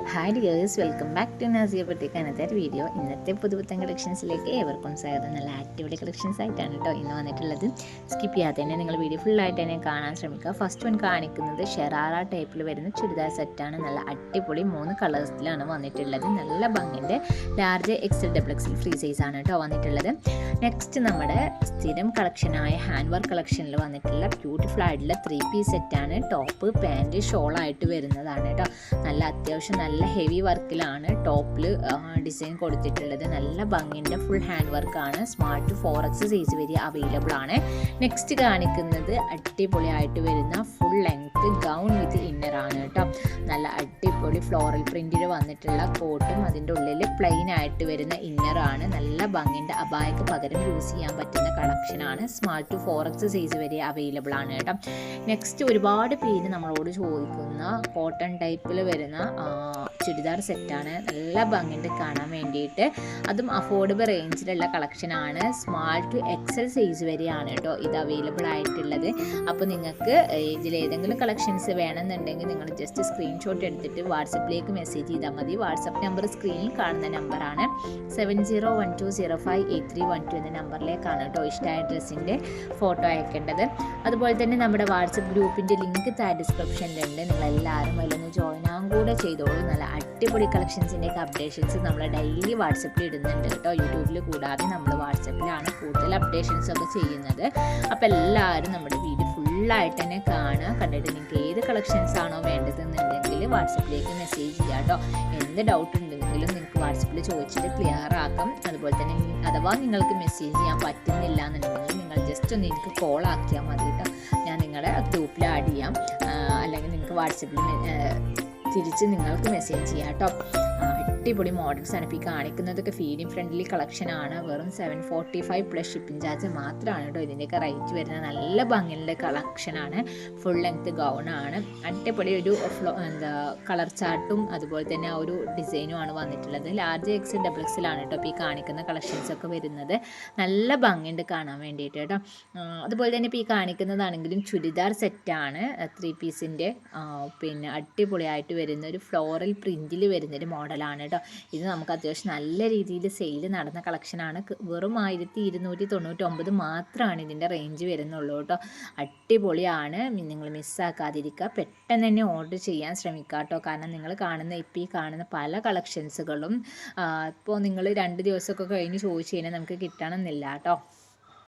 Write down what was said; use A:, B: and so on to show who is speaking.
A: Hi dears, welcome back to Nasiya boutique. Another video. ഇന്നത്തെ പുതുപുത്തൻ കളക്ഷൻസിലേക്ക് ഏവർക്കും സ്വാഗതം. നല്ല ആക്ടിവിറ്റി കളക്ഷൻസ് ആയിട്ടാണ് കേട്ടോ ഇന്ന് വന്നിട്ടുള്ളത്. സ്കിപ്പ് ചെയ്യാതെ തന്നെ നിങ്ങൾ വീഡിയോ ഫുള്ളായിട്ട് തന്നെ കാണാൻ ശ്രമിക്കുക. ഫസ്റ്റ് വൺ കാണിക്കുന്നത് ഷെറാറ ടൈപ്പിൽ വരുന്ന ചുരിദാർ സെറ്റാണ്. നല്ല അടിപൊളി 3 കളേഴ്സിലാണ് വന്നിട്ടുള്ളത്. നല്ല ഭംഗിൻ്റെ large XL double XL free size ആണ് കേട്ടോ വന്നിട്ടുള്ളത്. നെക്സ്റ്റ് നമ്മുടെ സ്ഥിരം കളക്ഷനായ ഹാൻഡ് വർക്ക് കളക്ഷനിൽ വന്നിട്ടുള്ള ബ്യൂട്ടിഫുൾ ആയിട്ടുള്ള 3 പീസ് സെറ്റാണ്. ടോപ്പ്, പാൻറ്റ്, ഷോളായിട്ട് വരുന്നതാണ് കേട്ടോ. നല്ല അത്യാവശ്യം നല്ല ഹെവി വർക്കിലാണ് ടോപ്പിൽ ഡിസൈൻ കൊടുത്തിട്ടുള്ളത്. നല്ല ഭംഗിൻ്റെ ഫുൾ ഹാൻഡ് വർക്കാണ്. സ്മാർട്ട് 4X സൈസ് വരെ അവൈലബിൾ ആണ്. നെക്സ്റ്റ് കാണിക്കുന്നത് അടിപൊളിയായിട്ട് വരുന്ന ഫുൾ ലെങ്ത് ഗൗൺ വിത്ത് ഇന്നർ ആണ് കേട്ടോ. നല്ല അടിപൊളി ഫ്ലോറൽ പ്രിൻറ്റിൽ വന്നിട്ടുള്ള കോട്ടും അതിൻ്റെ ഉള്ളിൽ പ്ലെയിൻ ആയിട്ട് വരുന്ന ഇന്നറാണ്. നല്ല ഭംഗിൻ്റെ അബായക്ക് പകരം യൂസ് ചെയ്യാൻ പറ്റുന്ന കളക്ഷനാണ്. സ്മാർട്ട് 4X സൈസ് വരെ അവൈലബിൾ ആണ് കേട്ടോ. നെക്സ്റ്റ് ഒരുപാട് പേര് നമ്മളോട് ചോദിക്കുന്ന കോട്ടൺ ടൈപ്പിൽ വരുന്ന ചുരിദാർ സെറ്റാണ്. നല്ല ഭംഗിയുണ്ട് കാണാൻ വേണ്ടിയിട്ട്. അതും അഫോർഡബിൾ റേഞ്ചിലുള്ള കളക്ഷനാണ്. സ്മാൾ ടു എക്സൽ സൈസ് വരെയാണ് കേട്ടോ ഇത് അവൈലബിൾ ആയിട്ടുള്ളത്. അപ്പോൾ നിങ്ങൾക്ക് ഇതിലേതെങ്കിലും കളക്ഷൻസ് വേണമെന്നുണ്ടെങ്കിൽ നിങ്ങൾ ജസ്റ്റ് സ്ക്രീൻഷോട്ട് എടുത്തിട്ട് വാട്സപ്പിലേക്ക് മെസ്സേജ് ചെയ്താൽ മതി. വാട്സപ്പ് നമ്പർ സ്ക്രീനിൽ കാണുന്ന നമ്പറാണ് 7012058312 എന്ന നമ്പറിലേക്കാണ് കേട്ടോ ഇഷ്ടമായ ഡ്രസ്സിൻ്റെ ഫോട്ടോ അയക്കേണ്ടത്. അതുപോലെ തന്നെ നമ്മുടെ വാട്സപ്പ് ഗ്രൂപ്പിൻ്റെ ലിങ്ക് ഡിസ്ക്രിപ്ഷനിലുണ്ട്. നിങ്ങളെല്ലാവരും അതിലൊന്ന് ജോയിൻ ആകാൻ കൂടെ ചെയ്തോളൂ. നല്ല അടിപൊളി കളക്ഷൻസിൻ്റെയൊക്കെ അപ്ഡേഷൻസ് നമ്മൾ ഡെയിലി വാട്സപ്പിൽ ഇടുന്നുണ്ട് കേട്ടോ. യൂട്യൂബിൽ കൂടാതെ നമ്മൾ വാട്സപ്പിലാണ് കൂടുതൽ അപ്ഡേഷൻസ് ഒക്കെ ചെയ്യുന്നത്. അപ്പോൾ എല്ലാവരും നമ്മുടെ വീഡിയോ ഫുള്ളായിട്ട് തന്നെ കാണുക. കണ്ടിട്ട് നിങ്ങൾക്ക് ഏത് കളക്ഷൻസ് ആണോ വേണ്ടതെന്നുണ്ടെങ്കിൽ വാട്സപ്പിലേക്ക് മെസ്സേജ് ചെയ്യുക കേട്ടോ. എന്ത് ഡൗട്ട് ഉണ്ടെങ്കിലും നിങ്ങൾക്ക് വാട്സപ്പിൽ ചോദിച്ചിട്ട് ക്ലിയർ ആക്കാം. അതുപോലെ തന്നെ അഥവാ നിങ്ങൾക്ക് മെസ്സേജ് ചെയ്യാൻ പറ്റുന്നില്ല എന്നുണ്ടെങ്കിൽ നിങ്ങൾ ജസ്റ്റ് ഒന്ന് എനിക്ക് കോൾ ആക്കിയാൽ മതി കേട്ടോ. ഞാൻ നിങ്ങളെ ഗ്രൂപ്പിൽ ആഡ് ചെയ്യാം. അല്ലെങ്കിൽ നിങ്ങൾക്ക് വാട്സപ്പിൽ തിരിച്ച് നിങ്ങൾക്ക് മെസ്സേജ് ചെയ്യാം കേട്ടോ. അടിപൊളി മോഡൽസ് ആണ്. ഇപ്പോൾ ഈ കാണിക്കുന്നതൊക്കെ ഫീഡിങ് ഫ്രണ്ട്ലി കളക്ഷനാണ്. വെറും 745 പ്ലസ് ഷിപ്പിംഗ് ചാർജ് മാത്രമാണ് കേട്ടോ ഇതിൻ്റെയൊക്കെ റേറ്റ് വരുന്നത്. നല്ല ഭംഗിയുള്ള കളക്ഷനാണ്. ഫുൾ ലെങ്ത് ഗൗണാണ്. അടിപൊളി ഒരു കളർ ചാർട്ടും അതുപോലെ തന്നെ ആ ഒരു ഡിസൈനുമാണ് വന്നിട്ടുള്ളത്. ലാർജ് എക്സ് ഡബിൾ എക്സിലാണ് കേട്ടോ ഇപ്പോൾ ഈ കാണിക്കുന്ന കളക്ഷൻസൊക്കെ വരുന്നത്. നല്ല ഭംഗിയുണ്ട് കാണാൻ വേണ്ടിയിട്ട് കേട്ടോ. അതുപോലെ തന്നെ ഇപ്പോൾ ഈ കാണിക്കുന്നതാണെങ്കിലും ചുരിദാർ സെറ്റാണ്. 3 പീസിൻ്റെ പിന്നെ അടിപൊളിയായിട്ട് വരുന്ന ഒരു ഫ്ലോറൽ പ്രിൻറ്റിൽ വരുന്നൊരു മോഡലാണ് കേട്ടോ. ഇത് നമുക്ക് അത്യാവശ്യം നല്ല രീതിയിൽ സെയിൽ നടന്ന കളക്ഷനാണ്. വെറും 1299 മാത്രമാണ് ഇതിൻ്റെ റേഞ്ച് വരുന്നുള്ളൂ കേട്ടോ. അടിപൊളിയാണ്. നിങ്ങൾ മിസ്സാക്കാതിരിക്കുക. പെട്ടെന്ന് തന്നെ ഓർഡർ ചെയ്യാൻ ശ്രമിക്കുക കേട്ടോ. കാരണം നിങ്ങൾ ഇപ്പോൾ ഈ കാണുന്ന പല കളക്ഷൻസുകളും ഇപ്പോൾ നിങ്ങൾ 2 ദിവസമൊക്കെ കഴിഞ്ഞ് ചോദിച്ചു കഴിഞ്ഞാൽ നമുക്ക് കിട്ടണമെന്നില്ല കേട്ടോ.